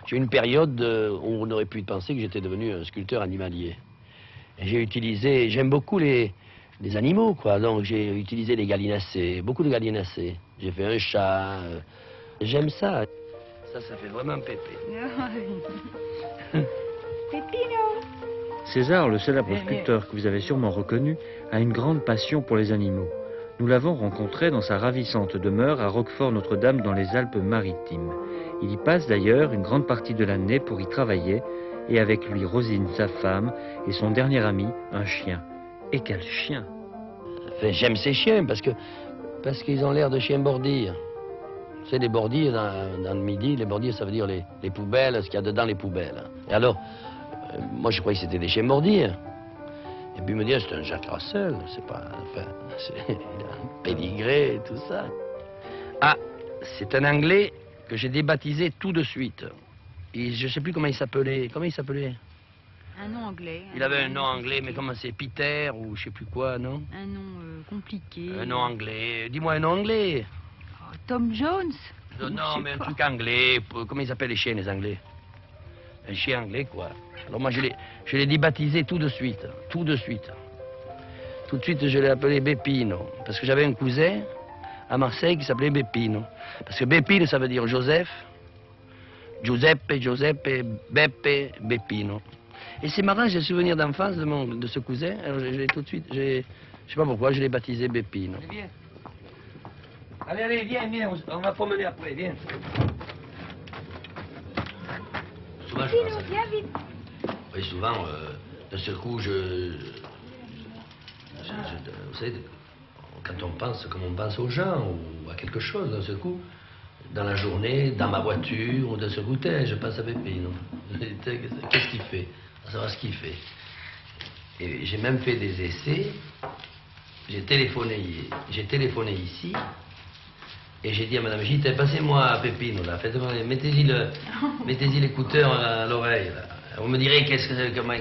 J'ai eu une période où on aurait pu penser que j'étais devenu un sculpteur animalier. J'ai utilisé, j'aime beaucoup les animaux, quoi. Donc j'ai utilisé les gallinacés, beaucoup de gallinacés. J'ai fait un chat. J'aime ça. Ça fait vraiment Pépé. Pépino. César, le célèbre sculpteur que vous avez sûrement reconnu, a une grande passion pour les animaux. Nous l'avons rencontré dans sa ravissante demeure à Roquefort-Notre-Dame dans les Alpes-Maritimes. Il y passe d'ailleurs une grande partie de l'année pour y travailler, et avec lui Rosine, sa femme, et son dernier ami, un chien. Et quel chien! Enfin, j'aime ces chiens parce qu'ils ont l'air de chiens bordiers. Tu sais, les bordiers dans le Midi, les bordiers ça veut dire les poubelles, ce qu'il y a dedans les poubelles. Et alors, moi je croyais que c'était des chiens bordiers. Et puis il me dit, c'est un Jacques Russell, c'est pas... Enfin, il a un pédigré et tout ça. Ah, c'est un Anglais que j'ai débaptisé tout de suite. Et je sais plus comment il s'appelait. Comment il s'appelait? Un nom anglais. Il avait un nom anglais, mais comment c'est? Peter ou je sais plus quoi, non? Un nom compliqué. Un nom anglais. Dis-moi un nom anglais. Oh, Tom Jones. Non, mais un truc anglais. Comment ils appellent les chiens, les Anglais? Un chien anglais, quoi. Alors moi, je l'ai débaptisé tout de suite. Tout de suite. Tout de suite, je l'ai appelé Beppino. Parce que j'avais un cousin à Marseille qui s'appelait Beppino. Parce que Beppino, ça veut dire Joseph. Giuseppe, Beppe, Beppino. Et c'est marrant, j'ai souvenir d'enfance de ce cousin. Alors je l'ai tout de suite, je sais pas pourquoi, je l'ai baptisé Beppino. Allez, viens, on va promener après, viens. Souvent, je pense Viens vite. Oui, souvent, d'un seul coup, vous savez, quand on pense comme on pense aux gens ou à quelque chose, d'un seul coup, dans la journée, dans ma voiture, ou d'un seul coup, je pense à Beppino. Qu'est-ce qu'il fait? À savoir ce qu'il fait. Et j'ai même fait des essais. J'ai téléphoné ici. Et j'ai dit à Madame Gite, passez-moi Peppino, là, mettez-y l'écouteur à l'oreille, là. Vous me direz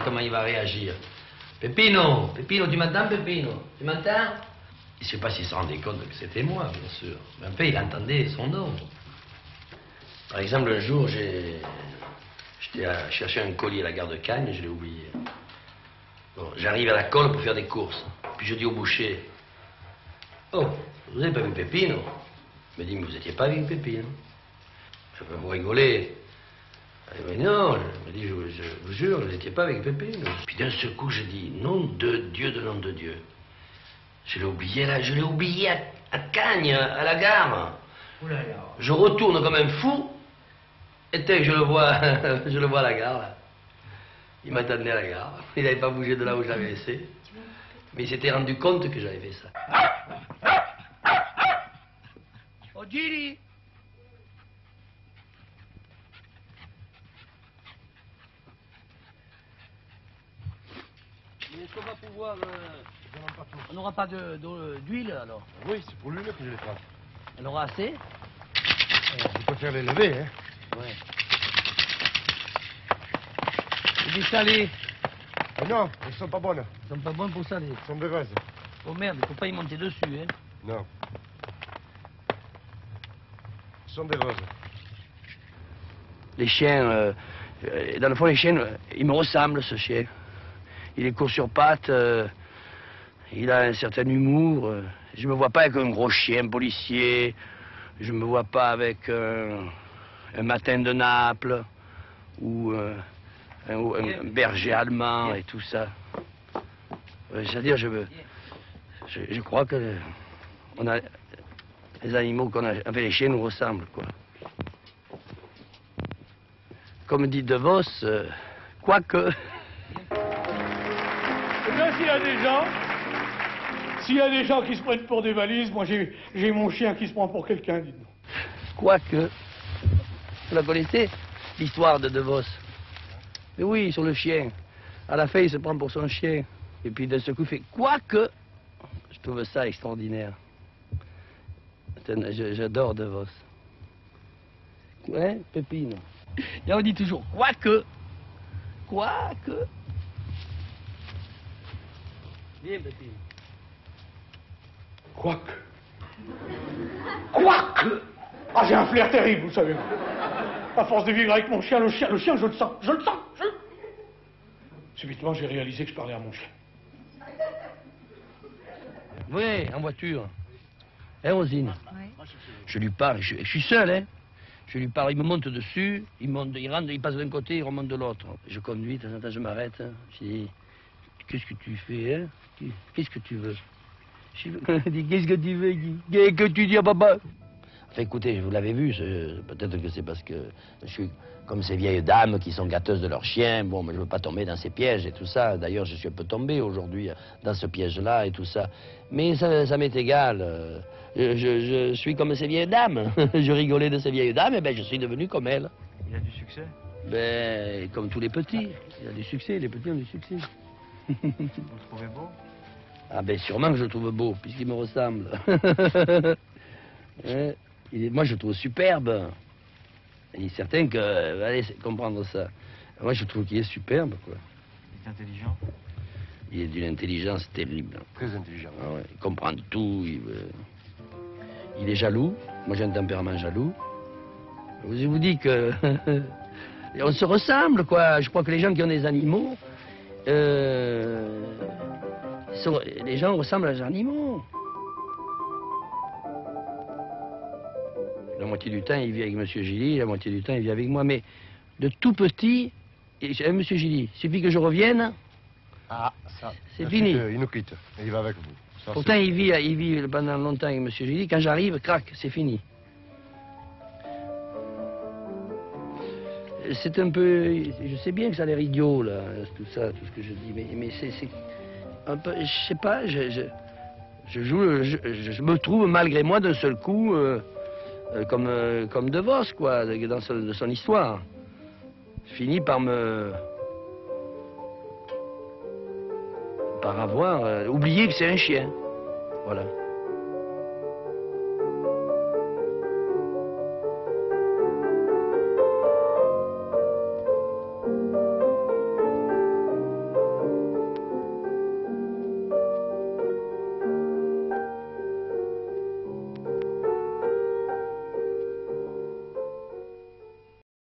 comment il va réagir. Peppino, tu m'entends, Peppino? Tu m'entends? Je ne sais pas s'il se rendait compte que c'était moi, bien sûr. Mais en fait, il entendait son nom. Par exemple, un jour, j'étais à chercher un colis à la gare de Cagnes et je l'ai oublié. Bon, j'arrive à la colle pour faire des courses. Puis je dis au boucher, oh, vous n'avez pas vu Peppino? Il me dit, mais vous n'étiez pas avec Peppino. Vous rigolez. Mais non, je me dis, je vous jure, vous n'étiez pas avec Peppino. Puis d'un seul coup, je dis, nom de Dieu. Je l'ai oublié là, je l'ai oublié à Cagnes, à la gare. Je retourne comme un fou, et dès que je le vois à la gare, là. Il m'attendait à la gare. Il n'avait pas bougé de là où je l'avais laissé. Mais il s'était rendu compte que j'avais fait ça. Oh, Giri! Est-ce qu'on va pouvoir... On n'aura pas d'huile, alors? Oui, c'est pour lui là que je les prends. Elle aura assez? Je peux faire les lever, hein? Ouais. Et du salé? Non, elles sont pas bonnes. Elles sont pas bonnes pour salé. Elles sont beveuses. Oh merde, il faut pas y monter dessus, hein? Non. Elles sont beveuses. Les chiens, dans le fond, les chiens, ils me ressemblent, ce chien. Il est court sur pattes, il a un certain humour. Je me vois pas avec un gros chien policier. Je me vois pas avec un matin de Naples ou un berger allemand et tout ça. C'est-à-dire, je crois que on a les animaux qu'on a, enfin les chiens nous ressemblent, quoi. Comme dit De Vos, quoique. Eh bien, s'il y a des gens qui se prennent pour des valises, moi j'ai mon chien qui se prend pour quelqu'un, dites-nous. Quoique. Vous la connaissez, l'histoire de Vos? Mais oui, sur le chien. À la fin, il se prend pour son chien. Et puis d'un seul coup, il fait quoique. Je trouve ça extraordinaire. J'adore De Vos. Hein, Peppino? Et on dit toujours quoique. Quoique. Viens, Peppino. Quoique. Ah, j'ai un flair terrible, vous savez. À force de vivre avec mon chien, le chien, je le sens, je le sens. Subitement, j'ai réalisé que je parlais à mon chien. Oui, en voiture. Hein, Rosine? Ouais. Je lui parle, je suis seul, hein. Je lui parle, il me monte dessus, il rentre, il passe d'un côté, il remonte de l'autre. Je conduis, de temps en temps, je m'arrête. Hein. Je dis, qu'est-ce que tu fais, hein? Qu'est-ce que tu veux? Je dis, qu'est-ce que tu veux, Guy? Qu'est-ce que tu dis à papa? Enfin, écoutez, vous l'avez vu, peut-être que c'est parce que je suis comme ces vieilles dames qui sont gâteuses de leurs chiens. Bon, mais je ne veux pas tomber dans ces pièges et tout ça. D'ailleurs, je suis un peu tombé aujourd'hui dans ce piège-là et tout ça. Mais ça m'est égal. Je suis comme ces vieilles dames. Je rigolais de ces vieilles dames, et ben je suis devenu comme elles. Il a du succès? Ben, comme tous les petits. Il a du succès, les petits ont du succès. Vous le trouvez beau? Ah ben sûrement que je le trouve beau, puisqu'il me ressemble. Hein? Moi je le trouve superbe. Il est certain que... allez comprendre ça. Moi je trouve qu'il est superbe, quoi. Il est intelligent? Il est d'une intelligence terrible. Très intelligent. Ah ouais, il comprend tout. Il est jaloux. Moi j'ai un tempérament jaloux. Je vous dis que... on se ressemble, quoi. Je crois que les gens qui ont des animaux... les gens ressemblent à des animaux. La moitié du temps, il vit avec M. Gilly, la moitié du temps, il vit avec moi. Mais de tout petit, M. Gilly, il suffit que je revienne, Ah, ça. c'est fini. Il nous quitte. Et il va avec vous. Ça, Pourtant, c'est- il vit pendant longtemps avec M. Gilly. Quand j'arrive, crac, c'est fini. C'est un peu... Je sais bien que ça a l'air idiot, là, tout ça, tout ce que je dis, mais c'est un peu... Je sais pas, je me trouve, malgré moi, d'un seul coup, comme De Vos, quoi, dans son histoire. Je finis par avoir oublié que c'est un chien. Voilà.